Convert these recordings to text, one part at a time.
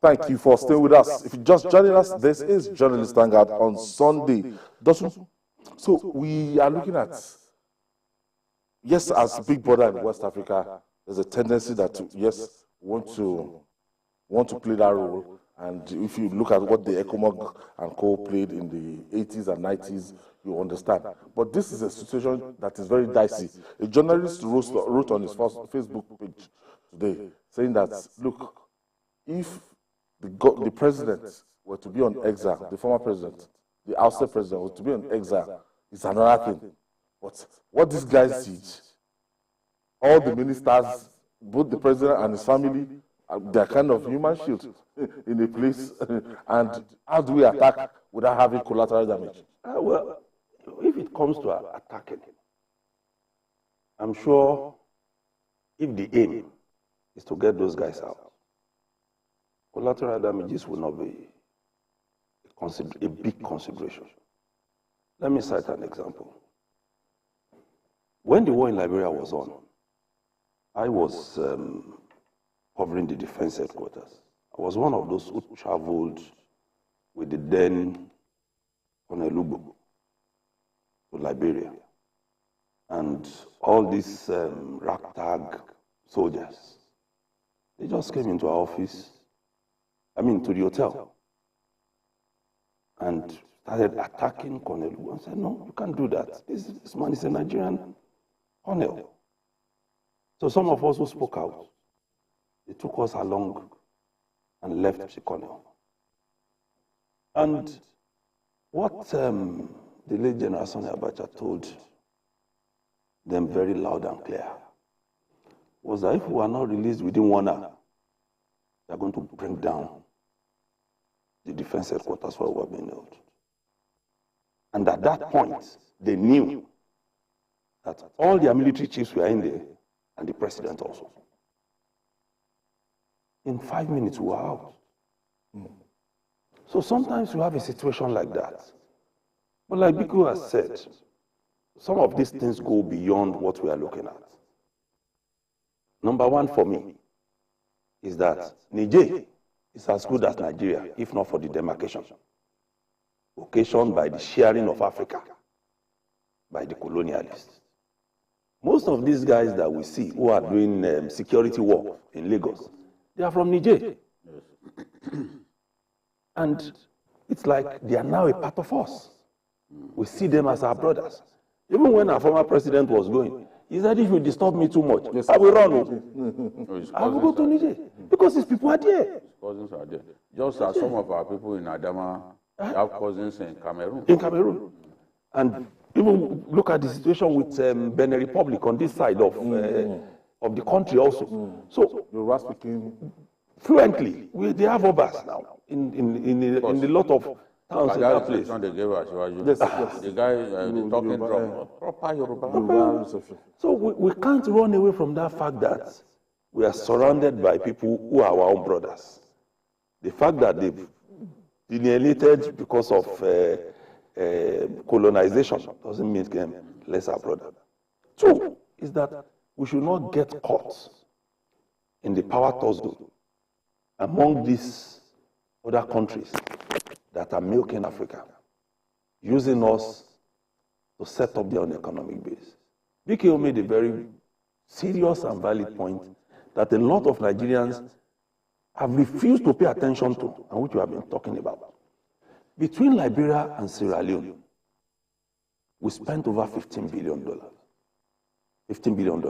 Thank you for staying with us. If you're just joining us, this is Journalist Vanguard on Sunday. So we are looking at, yes, as big brother in West Africa, there's a tendency that, yes, want to play that role. And if you look at what the ECOWAS and co played in the 80s and 90s, you understand. But this is a situation that is very dicey. A journalist wrote on his Facebook page today saying that, look, if the president were to be on exile, the former president, the ousted president were to be on exile, it's another thing. But what these guys did, all the ministers, both the president and his family, they're kind of human shield in a place. And how do we attack without having collateral damage? Well, if it comes to attacking, I'm sure if the aim is to get those guys out, collateral damages will not be a big consideration. Let me cite an example. When the war in Liberia was on, I was covering the defense headquarters. I was one of those who traveled with the then Colonel Lugo to Liberia. And all these ragtag soldiers, they just came into our office, to the hotel, and started attacking Colonel Lugo. I said, no, you can't do that. This man is a Nigerian colonel. So some of us who spoke out, they took us along and left the colonel. And what the late General Sani Abacha told them very loud and clear was that if we are not released within 1 hour, they are going to bring down the defense headquarters where we were being held. And at that point, they knew that all their military chiefs were in there, and the president also. In 5 minutes, we were out. So sometimes you have a situation like that. But like Biko has said, some of these things go beyond what we are looking at. Number one for me is that Niger is as good as Nigeria, if not for the demarcation occasioned by the sharing of Africa by the colonialists. Most of these guys that we see who are doing security work in Lagos, they are from Niger. And it's like they are now a part of us. We see them as our brothers. Even when our former president was going, he said, if you disturb me too much, I will run. I will go to Niger. Because his people are there. His cousins are there. Just as some of our people in Adama have cousins in Cameroon. In Cameroon. And even look at the situation with Benin Republic on this side of the country also. So You were speaking fluently, they have obas now in a lot of towns in that place. They gave us, the guy talking proper Yoruba. So we can't run away from that fact that we are surrounded by people who are our own brothers. The fact that they've been alienated because of colonization doesn't make them less our brother. Two is that we should not get caught in the power tussle among these other countries that are milking Africa, using us to set up their own economic base. BKO made a very serious and valid point that a lot of Nigerians have refused to pay attention to, and which we have been talking about. Between Liberia and Sierra Leone, we spent over $15 billion. $15 billion.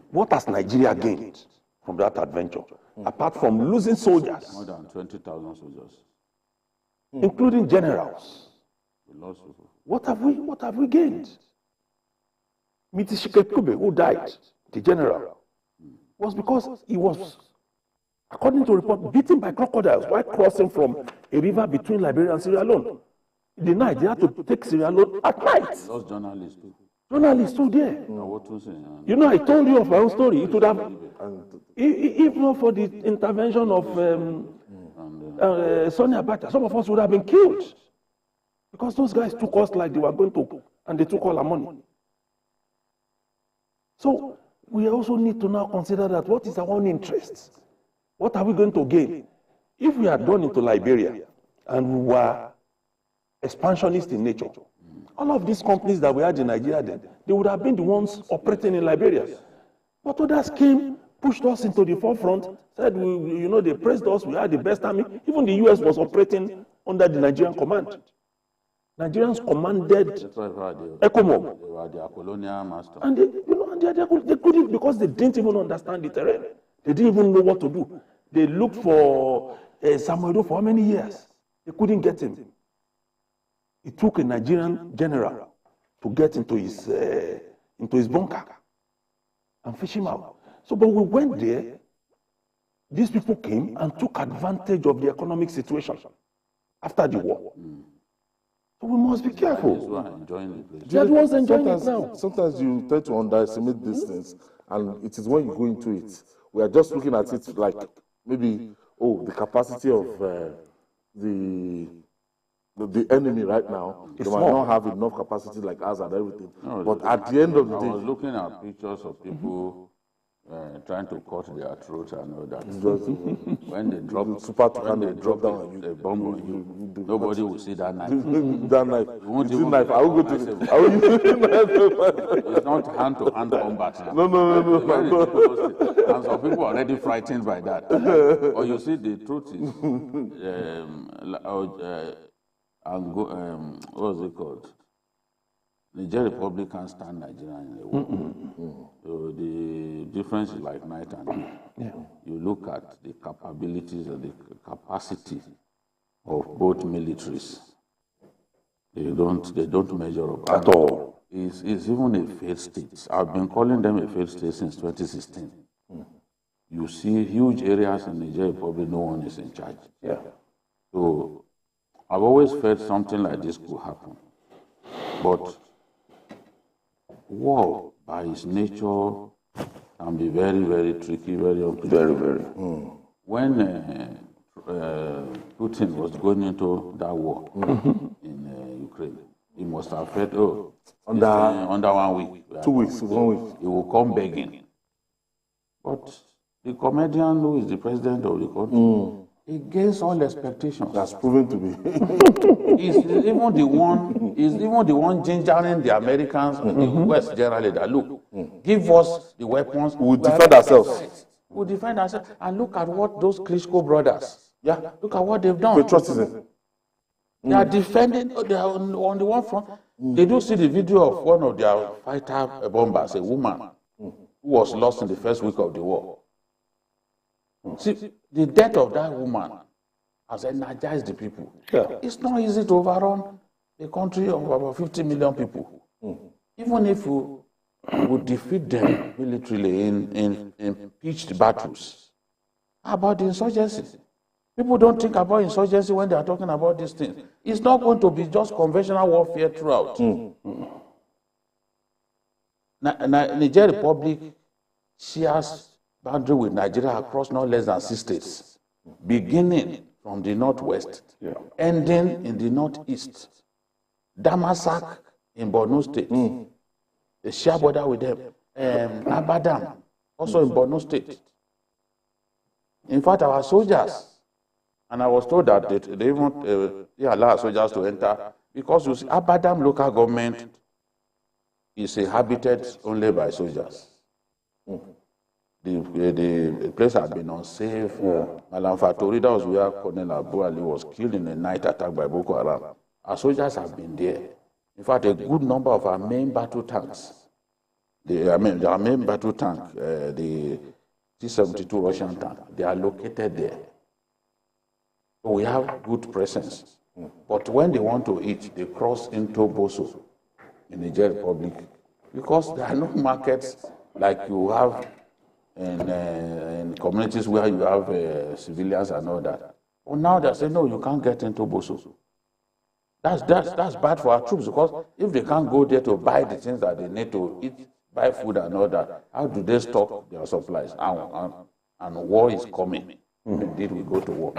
What has Nigeria gained from that adventure, apart from losing soldiers? More than 20,000 soldiers. Including generals. We lost. What have we gained? Mitishike Kube, who died, the general, was because he was, according to report, beaten by crocodiles while crossing from a river between Liberia and Sierra Leone. In the night, they had to take Sierra Leone at night. Lost journalists too. Journalists too there. You know, I told you of my own story. It would have, if not for the intervention of Sonia Abacha, some of us would have been killed. Because those guys took us like they were going to, and they took all our money. So we also need to now consider that what is our own interest? What are we going to gain? if we had gone into Liberia and we were expansionist in nature, all of these companies that we had in Nigeria then, they would have been the ones operating in Liberia. But others came, pushed us into the forefront, said, they praised us, we had the best army. Even the US was operating under the Nigerian command. Nigerians commanded ECOWAS. They were their colonial master. And they couldn't, because they didn't even understand the terrain. They didn't even know what to do. They looked for Samuel for how many years? They couldn't get him. It took a Nigerian general to get into his bunker and fish him out. So, but we went there. These people came and took advantage of the economic situation after the war. So we must be careful. That was enjoying it now. Sometimes you tend to underestimate these things, and it is when you go into it. We are just looking at it like maybe, the capacity of the enemy right now. They might not have enough capacity like us and everything. No, but at the end of the day, I was looking at pictures of people trying to cut their throats and all that. When they drop down a bomb on you, nobody will see that knife. That knife. You won't you see even knife. I will go to the. I will use the knife. It's not hand-to-hand combat. No. And some people are already frightened by that. Or you see, the truth is, what was it called? Niger Republic can't stand Nigeria in a war. So the difference is like night and day. Yeah. You look at the capabilities and the capacity of both militaries. They don't measure up At all. It's even a failed state. I've been calling them a failed state since 2016. You see huge areas in Niger Republic, no one is in charge. Yeah. So I've always felt something like this could happen. But war, by its nature, can be very, very tricky, very unpredictable. Very. When Putin was going into that war in Ukraine, he must have felt, under 1 week. 2 weeks, 1 week. He will come begging. But the comedian who is the president of the country, against all expectations. That's proven to be. He's even the one gingering the Americans and the West generally that look, give us the weapons. We'll defend ourselves. We'll defend ourselves. And look at what those Klitschko brothers, look at what they've done. Patriotism. They are defending, they are on the one front. They do see the video of one of their fighter bombers, a woman, who was lost in the first week of the war. See, the death of that woman has energized the people. Yeah. It's not easy to overrun a country of about 50 million people. Even if you would defeat them militarily in pitched battles. How about the insurgency? People don't think about insurgency when they are talking about these things. It's not going to be just conventional warfare throughout. Niger Republic shares boundary with Nigeria across no less than 6 states, beginning from the northwest, ending in the northeast. Damasak in Borno State, they share border with them. Abadam, also in Borno State. In fact, our soldiers, and I was told that they won't allow soldiers to enter because you see, Abadam local government is inhabited only by soldiers. The place had been unsafe. Malam Fatori, that was where Colonel Abu Ali was killed in a night attack by Boko Haram. Our soldiers have been there. In fact, a good number of our main battle tanks, our main battle tank, the T-72 Russian tank, they are located there. So we have good presence. But when they want to eat, they cross into Boso in the Niger Republic because there are no markets like you have in communities where you have civilians and all that. Well, now they say, no, you can't get into Boso. That's bad for our troops because if they can't go there to buy the things that they need to eat, buy food and all that, how do they stock their supplies? And war is coming. Indeed, we go to war.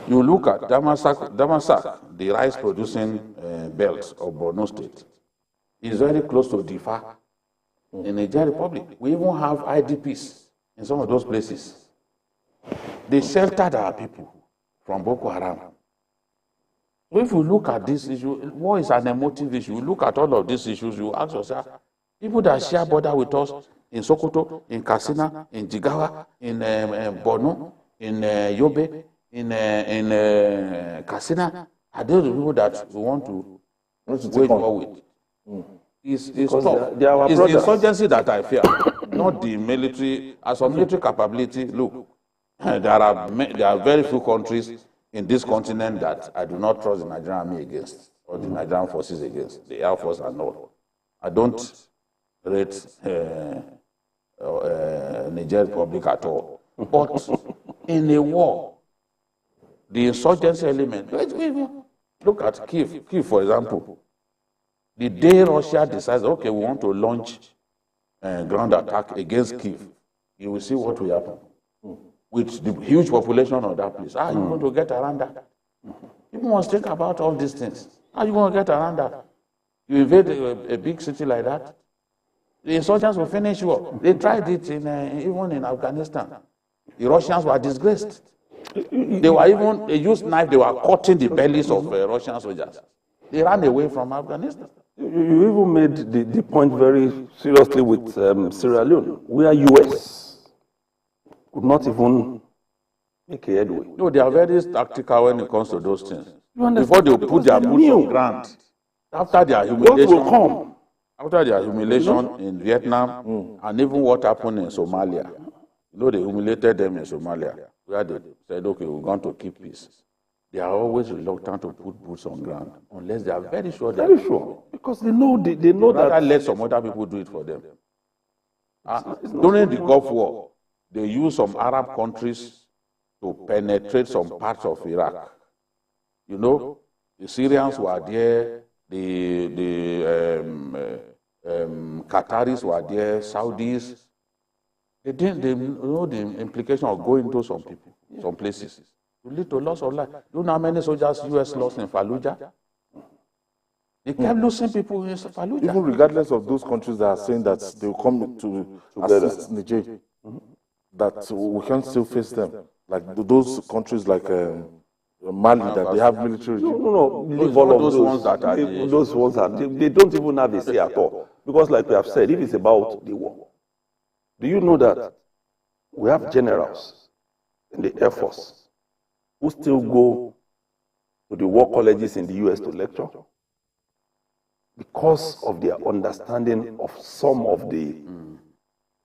You look at Damasak, the rice-producing belt of Borno State, is very close to Difa in Niger Republic. We even have IDPs in some of those places. They sheltered our people from Boko Haram. So if you look at this issue, war is an emotive issue. You look at all of these issues, you ask yourself, people that share border with us in Sokoto, in Katsina, in Jigawa, in Borno, in Yobe, in Katsina, are those the people that we want to wage war with? It's tough. They are our It's the brothers. insurgency that I fear, not the military. As for military capability, look, there are very few countries in this continent that I do not trust the Nigerian army against, or the Nigerian forces against, the Air Force and all. I don't rate Niger Republic at all. But in a war, the insurgency element, look at Kiev. Kiev, for example, the day Russia decides, okay, we want to launch a ground attack against Kiev, you will see what will happen. With the huge population of that place, how are you going to get around that? People must think about all these things. How are you going to get around that? You invade a big city like that, the insurgents will finish you up. They tried it even in Afghanistan. The Russians were disgraced. They used knife, they were cutting the bellies of Russian soldiers. They ran away from Afghanistan. You even made the point very seriously with Sierra Leone, where US could not even make a headway. No, they are very tactical when it comes to those things. Before they put their boots on ground, after their humiliation, in Vietnam, and even what happened in Somalia, you know, they humiliated them in Somalia, where they said, okay, we're going to keep peace. They are always reluctant to put boots on ground, unless they are very sure. Very sure, because they know that. Let some other people do it for them. During the Gulf War, they used some Arab countries to penetrate some parts of Iraq. You know, the Syrians were there, the Qataris were there, Saudis. They know the implication of going to some people, some places. To lead to loss of life. Do you know how many soldiers US lost in Fallujah? They kept losing people in Fallujah. Even regardless of those countries that are saying that they will come to assist Niger, that we can still face them. Like those countries like Mali, that they have military regime. No. Leave all of those ones that are those ones that they don't even have a say at all. Because like we have said, if it's about the war, do you know that we have generals in the Air Force who still go to the war colleges in the US to lecture? Because of their understanding of some of the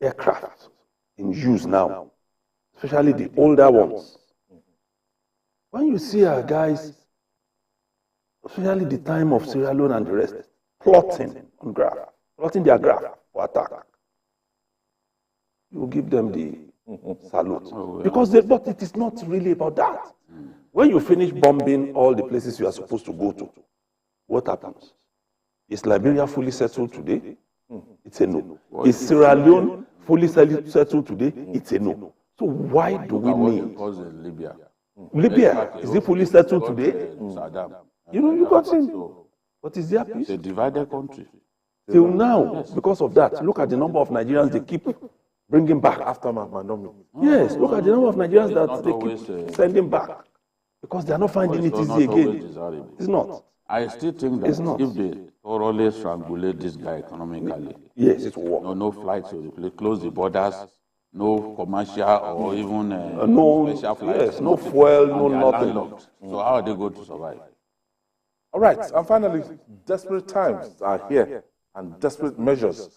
aircraft in use now, especially the older ones. When you see our guys, especially the time of Sierra Leone and the rest, plotting their graph for attack, you give them the salute. But it is not really about that. When you finish bombing all the places you are supposed to go to, what happens? Is Liberia fully settled today? It's a no. Is Sierra Leone fully settled today? It's a no. So why do we need Libya? Libya, is it fully settled today? You know, you got him. But is there peace? It's a divided country. Till now, because of that, look at the number of Nigerians they keep bringing back. After Manomi. Yes, look at the number of Nigerians that they keep sending back. Because they are not finding it easy again. It's not. I still think that if they thoroughly strangulate this guy economically, yes, it will work. No flights to the place, close the borders, no commercial or even no special flights. Yes, no fuel, no nothing. So how are they going to survive? All right, and finally, desperate times are here, and desperate measures